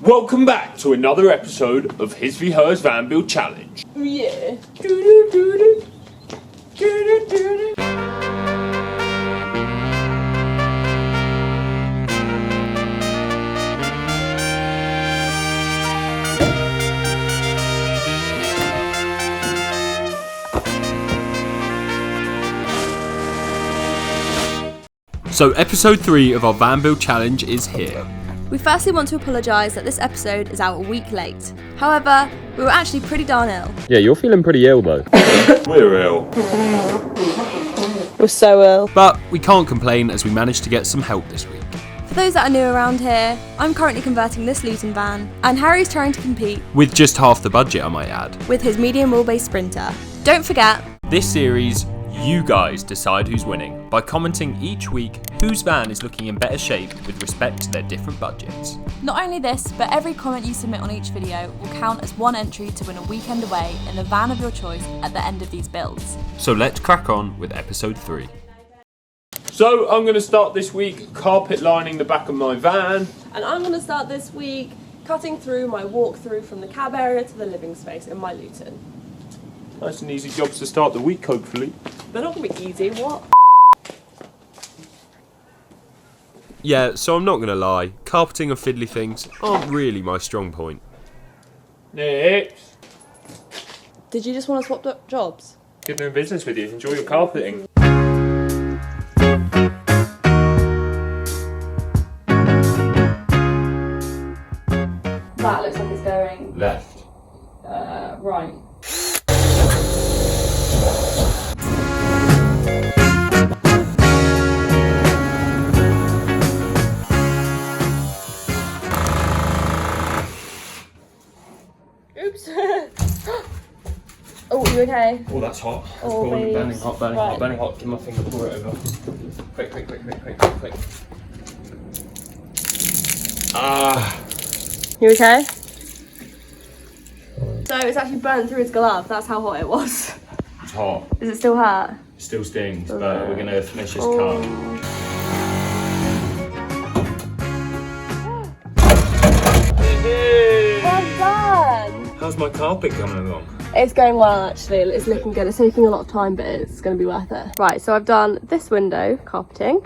Welcome back to another episode of His v Hers Van Build Challenge. Yeah. So episode 3 of our Van Build Challenge is here. We firstly want to apologise that this episode is out a week late. However, we were actually pretty darn ill. Yeah, you're feeling pretty ill though. We're ill. We're so ill. But we can't complain as we managed to get some help this week. For those that are new around here, I'm currently converting this Luton van, and Harry's trying to compete With just half the budget, I might add. with his medium wheelbase Sprinter. Don't forget, This series, you guys decide who's winning by commenting each week whose van is looking in better shape with respect to their different budgets. Not only this, but every comment you submit on each video will count as one entry to win a weekend away in the van of your choice at the end of these builds. So let's crack on with episode 3. So I'm going to start this week carpet lining the back of my van. and I'm going to start this week cutting through my walkthrough from the cab area to the living space in my Luton. Nice and easy jobs to start the week, hopefully. They're not going to be easy, what? Yeah, so I'm not going to lie, carpeting and fiddly things aren't really my strong point. Next. Did you just want to swap up jobs? Good doing business with you. Enjoy your carpeting. That looks like it's going Left. right. Oops. Oh, you okay? Oh, that's hot. That's Oh, babes. burning hot, burning Right. hot, burning hot. Give my finger, pour it over. Quick. Ah. You okay? So it's actually burnt through his glove. That's how hot it was. It's hot. Is it still hot? Still stings, but we're going to finish this Oh. cut. Well done! How's my carpet coming along? It's going well actually, it's looking good. It's taking a lot of time, but it's going to be worth it. Right, so I've done this window carpeting,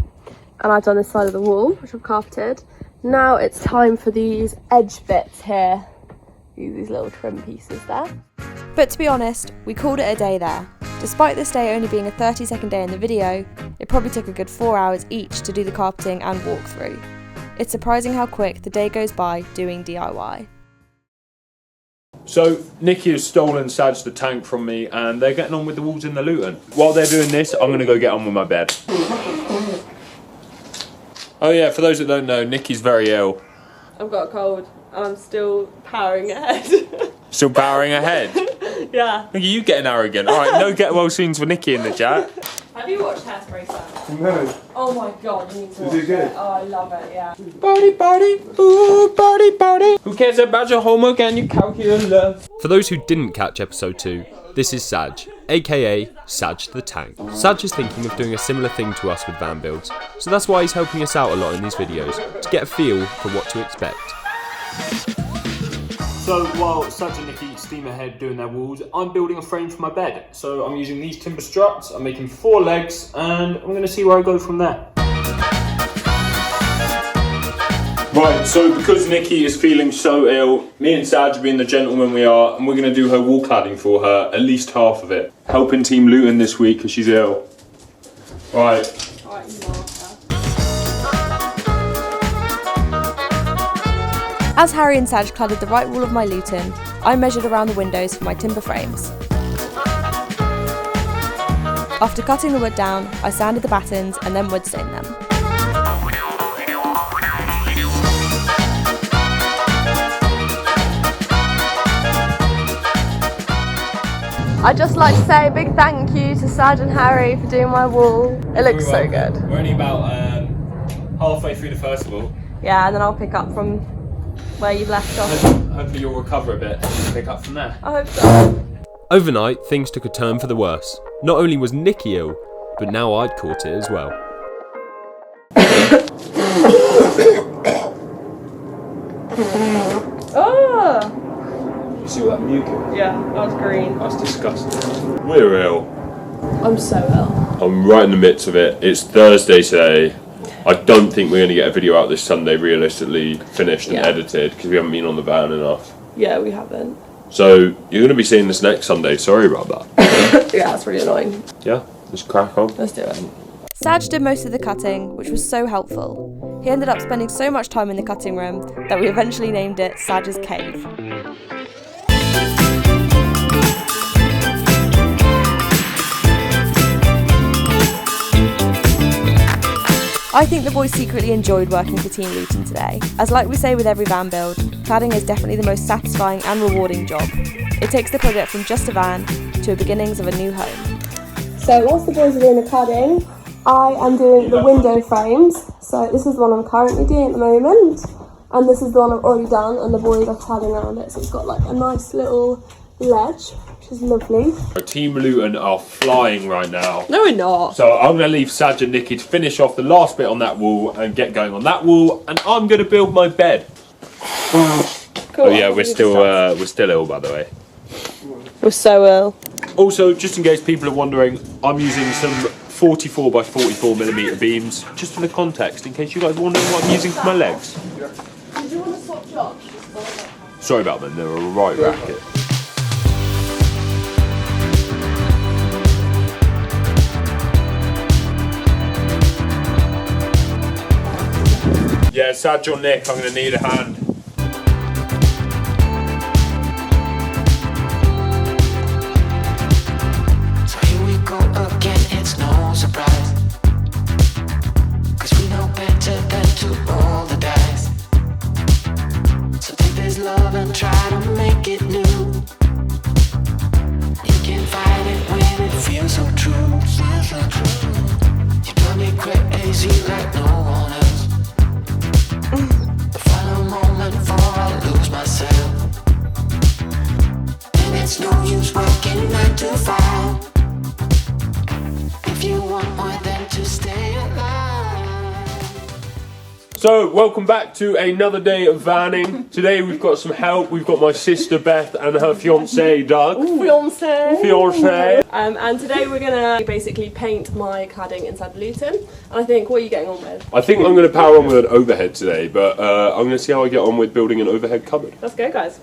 and I've done this side of the wall, which I've carpeted. Now it's time for these edge bits here. These little trim pieces there. But to be honest, we called it a day there. Despite this day only being a 30-second day in the video, it probably took a good 4 hours each to do the carpeting and walkthrough. It's surprising how quick the day goes by doing DIY. So, Nikki has stolen Sadge the tank from me, and they're getting on with the walls in the Luton. While they're doing this, I'm going to go get on with my bed. Oh yeah, for those that don't know, Nikki's very ill. I've got a cold, and I'm still powering ahead. Still powering ahead. Yeah. Look at you getting arrogant. Alright, no get well soons for Nikki in the chat. Have you watched Hairspray, Sam? No. Oh my god, you need to watch it good? Oh, I love it, yeah. Party, ooh, party. Who cares about your homework and your calculus? For those who didn't catch episode 2, this is Sadge, aka Sadge the Tank. Sadge is thinking of doing a similar thing to us with van builds, so that's why he's helping us out a lot in these videos, to get a feel for what to expect. So while Sadge and Nikki steam ahead doing their walls, I'm building a frame for my bed. So I'm using these timber struts, I'm making 4 legs, and I'm going to see where I go from there. Right, so because Nikki is feeling so ill, me and Sadge being the gentlemen we are, and we're going to do her wall cladding for her, at least half of it. Helping Team Luton this week because she's ill. Right. Alright, you marker. As Harry and Sadge cladded the right wall of my Luton, I measured around the windows for my timber frames. After cutting the wood down, I sanded the battens and then wood stained them. I'd just like to say a big thank you to Sadge and Harry for doing my wall. It looks so good. We're only about halfway through the first of all. Yeah, and then I'll pick up from where you've left off. Hopefully you'll recover a bit and pick up from there. I hope so. Overnight, things took a turn for the worse. Not only was Nikki ill, but now I'd caught it as well. Oh! You see all that mucus? Yeah, that was green. That's disgusting. We're ill. I'm so ill. I'm right in the midst of it. It's Thursday today. I don't think we're going to get a video out this Sunday realistically finished and edited because we haven't been on the van enough. Yeah, we haven't. So you're going to be seeing this next Sunday. Sorry about that. Yeah, that's really annoying. Yeah, let's crack on. Let's do it. Saj did most of the cutting, which was so helpful. He ended up spending so much time in the cutting room that we eventually named it Saj's Cave. I think the boys secretly enjoyed working for Team Luton today, as like we say with every van build, cladding is definitely the most satisfying and rewarding job. It takes the project from just a van to the beginnings of a new home. So whilst the boys are doing the cladding, I am doing the window frames. So this is the one I'm currently doing at the moment, and this is the one I've already done, and the boys are cladding around it. So it's got like a nice little ledge, which is lovely. Team Luton are flying right now. No, we're not. So I'm going to leave Saj and Nikki to finish off the last bit on that wall and get going on that wall, and I'm going to build my bed. Cool. Oh yeah, we're still ill, by the way. We're so ill. Also, just in case people are wondering, I'm using some 44 by 44mm beams, just for the context, in case you guys wondering what I'm using for my legs. Did you want to swap jobs? Sorry about them, they're a right racket. Yeah, Saj or Nick, I'm going to need a hand. So here we go again, it's no surprise, 'cause we know better than to roll the dice. So take this love and try to make it new. You can fight it when it feels so true. You drive me crazy like no one else. The final moment before I lose myself. And it's no use working 9 to 5 if you want more than to stay alive. So, welcome back to another day of vanning. Today we've got some help. We've got my sister Beth and her fiance Doug. Fiance. And today we're gonna basically paint my cladding inside Luton. And I think, what are you getting on with? I think I'm going to power on with an overhead today, but I'm going to see how I get on with building an overhead cupboard. Let's go, guys.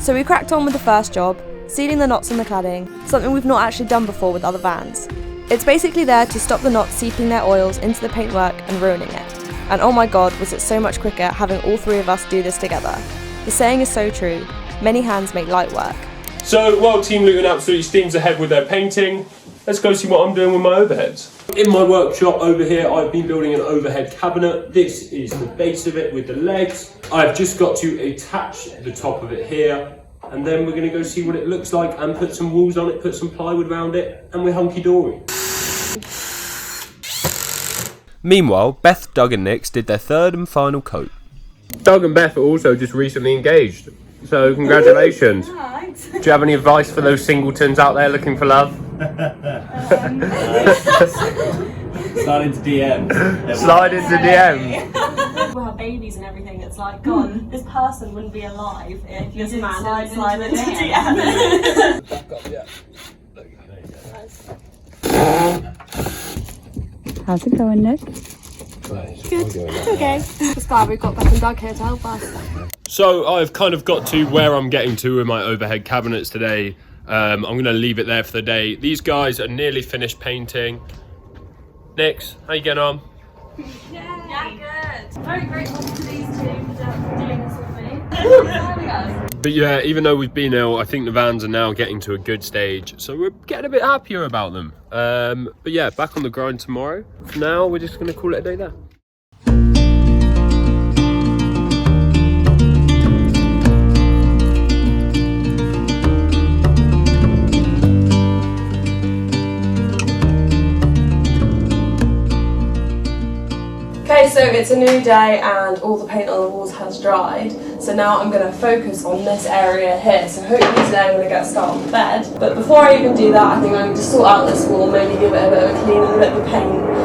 So we cracked on with the first job, sealing the knots in the cladding, something we've not actually done before with other vans. It's basically there to stop the knots seeping their oils into the paintwork and ruining it. And oh my god, was it so much quicker having all three of us do this together. The saying is so true, many hands make light work. So, while Team Luton absolutely steams ahead with their painting, let's go see what I'm doing with my overheads. In my workshop over here, I've been building an overhead cabinet. This is the base of it with the legs. I've just got to attach the top of it here, and then we're going to go see what it looks like and put some walls on it, put some plywood around it, and we're hunky-dory. Meanwhile, Beth, Doug and Nix did their third and final coat. Doug and Beth are also just recently engaged, so congratulations. Thanks. Do you have any advice for those singletons out there looking for love? Slide into DMs. Slide into DMs. We'll have babies and everything. It's like, God, this person wouldn't be alive if this man slide into DMs. How's it going, Nick? Good. Okay. Just glad we've got Beth and Doug here to help us. So I've kind of got to where I'm getting to with my overhead cabinets today. I'm going to leave it there for the day. These guys are nearly finished painting. Nix, how you getting on? Yeah, good. Very grateful to these two for doing this with me. But yeah, even though we've been ill, I think the vans are now getting to a good stage. So we're getting a bit happier about them. But yeah, back on the grind tomorrow. For now, we're just going to call it a day there. Okay, so it's a new day and all the paint on the walls has dried. So now I'm going to focus on this area here. So hopefully today I'm going to get a start on the bed. But before I even do that, I think I need to sort out this wall, maybe give it a bit of a clean and a bit of a paint.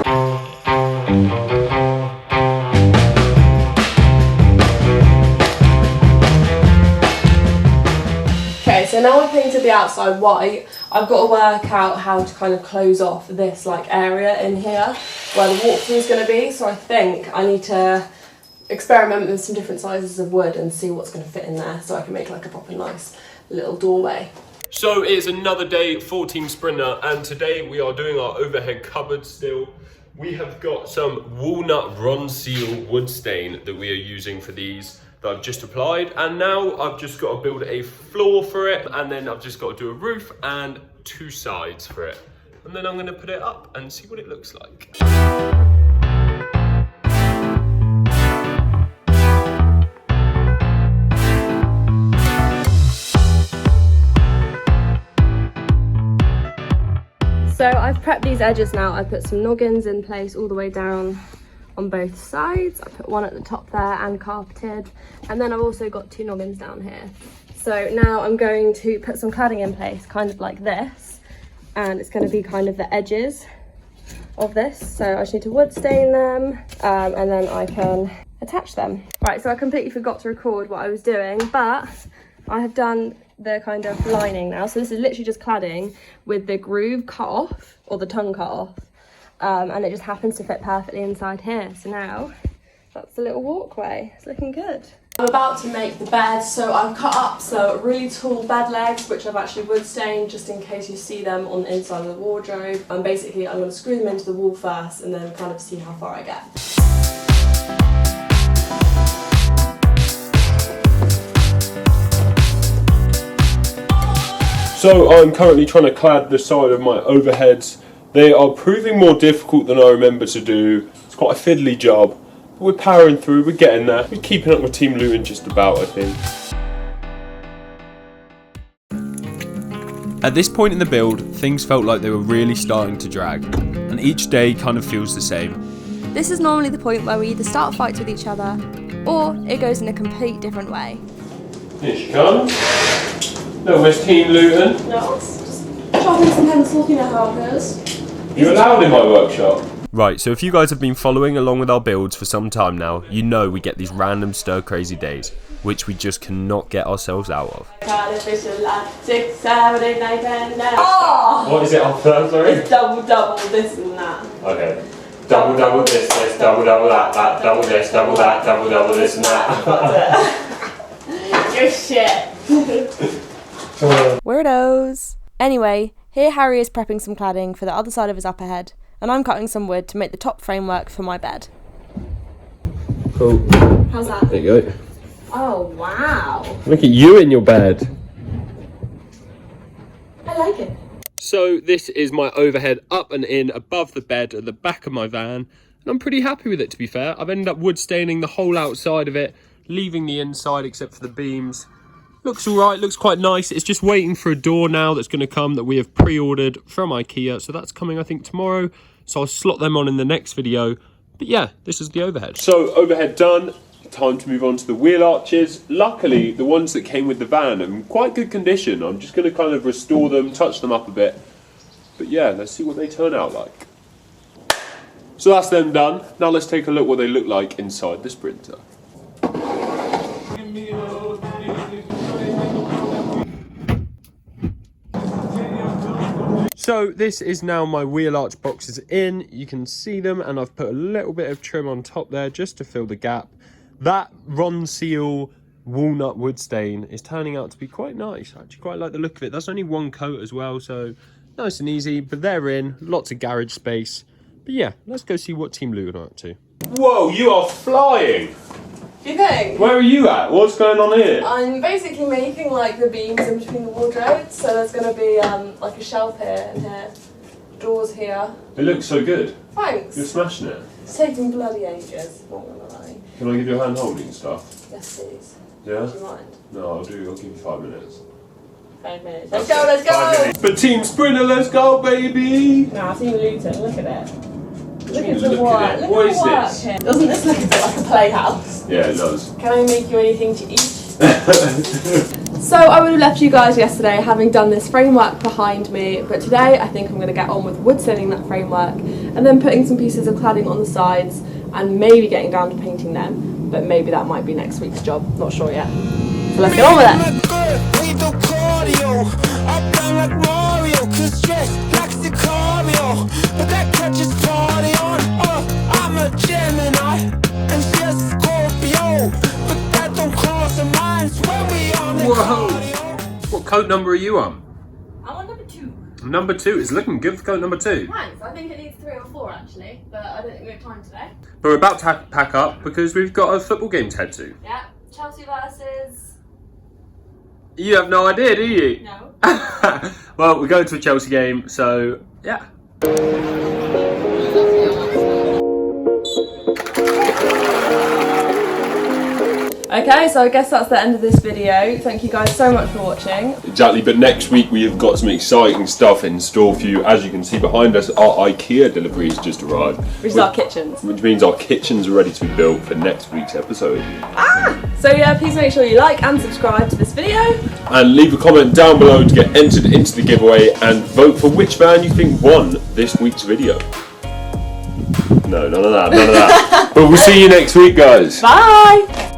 Okay, so now I've painted the outside white, I've got to work out how to kind of close off this like area in here where the walkthrough is going to be. So I think I need to experiment with some different sizes of wood and see what's going to fit in there so I can make like a proper nice little doorway. So it's another day for Team Sprinter, and today we are doing our overhead cupboard still. We have got some walnut Ronseal wood stain that we are using for these that I've just applied, and now I've just got to build a floor for it, and then I've just got to do a roof and 2 sides for it, and then I'm going to put it up and see what it looks like. So I've prepped these edges now. I put some noggins in place all the way down on both sides. I put one at the top there and carpeted, and then I've also got 2 noggins down here. So now I'm going to put some cladding in place, kind of like this, and it's going to be kind of the edges of this. So I just need to wood stain them, and then I can attach them. Right, so I completely forgot to record what I was doing, but I have done the kind of lining now. So this is literally just cladding with the groove cut off, or the tongue cut off. And it just happens to fit perfectly inside here. So now that's the little walkway. It's looking good. I'm about to make the bed, so I've cut up some really tall bed legs, which I've actually wood stained just in case you see them on the inside of the wardrobe. And basically I'm going to screw them into the wall first and then kind of see how far I get. So I'm currently trying to clad the side of my overheads. They are proving more difficult than I remember to do. It's quite a fiddly job. But we're powering through, we're getting there. We're keeping up with Team Luton just about, I think. At this point in the build, things felt like they were really starting to drag. And each day kind of feels the same. This is normally the point where we either start fights with each other, or it goes in a complete different way. Here she comes. No, where's Team Luton? No, it's just sharpening some pencils, you know how it goes. You're allowed in my workshop. Right, so if you guys have been following along with our builds for some time now, you know we get these random stir crazy days, which we just cannot get ourselves out of. Oh! What is it on third, sorry? It's double this and that. Okay. Double this, double that, double this, double that, double this and that. You're shit. Weirdos! Anyway, here Harry is prepping some cladding for the other side of his upper head, and I'm cutting some wood to make the top framework for my bed. Cool. How's that? There you go. Oh, wow. Look at you in your bed. I like it. So this is my overhead up and in above the bed at the back of my van, and I'm pretty happy with it, to be fair. I've ended up wood staining the whole outside of it, leaving the inside except for the beams. Looks alright, looks quite nice. It's just waiting for a door now that's going to come that we have pre-ordered from IKEA. So that's coming, I think, tomorrow. So I'll slot them on in the next video. But yeah, this is the overhead. So overhead done. Time to move on to the wheel arches. Luckily, the ones that came with the van are in quite good condition. I'm just going to kind of restore them, touch them up a bit. But yeah, let's see what they turn out like. So that's them done. Now let's take a look what they look like inside the Sprinter. So this is now my wheel arch boxes in. You can see them, and I've put a little bit of trim on top there just to fill the gap. That Ronseal walnut wood stain is turning out to be quite nice. I actually quite like the look of it. That's only one coat as well, so nice and easy. But they're in, lots of garage space. But yeah, let's go see what Team Luton are up to. Whoa, you are flying! You think? Where are you at? What's going on here? I'm basically making like the beams in between the wardrobes, so there's going to be like a shelf here and here, doors here. It looks so good. Thanks. You're smashing it. It's taking bloody ages, not gonna lie. Can I give you a hand holding stuff? Yes, please. Yeah? Do you mind? No, I'll give you 5 minutes. 5 minutes. Let's go, let's go! 5 minutes. But Team Sprinter, let's go, baby! Nah, Team Luton, look at it. Look at the work. Look What at is the work this? here. Doesn't this look a bit like a playhouse? Yeah, it does. Can I make you anything to eat? So I would have left you guys yesterday having done this framework behind me, but today I think I'm going to get on with wood sealing that framework and then putting some pieces of cladding on the sides and maybe getting down to painting them, but maybe that might be next week's job, not sure yet. So let's get on with it. Whoa! What coat number are you on? I'm on number 2. Number 2. It's looking good for coat number 2. Thanks, I think it needs 3 or 4 actually, but I don't think we have time today. But we're about to pack up because we've got a football game to head to. Yeah, Chelsea versus... You have no idea, do you? No. Well, we're going to a Chelsea game, so yeah. Okay, so I guess that's the end of this video. Thank you guys so much for watching. Exactly, but next week we have got some exciting stuff in store for you. As you can see behind us, our IKEA delivery has just arrived. Which is our kitchens. Which means our kitchens are ready to be built for next week's episode. So yeah, please make sure you like and subscribe to this video. And leave a comment down below to get entered into the giveaway and vote for which van you think won this week's video. No, none of that. But we'll see you next week, guys. Bye!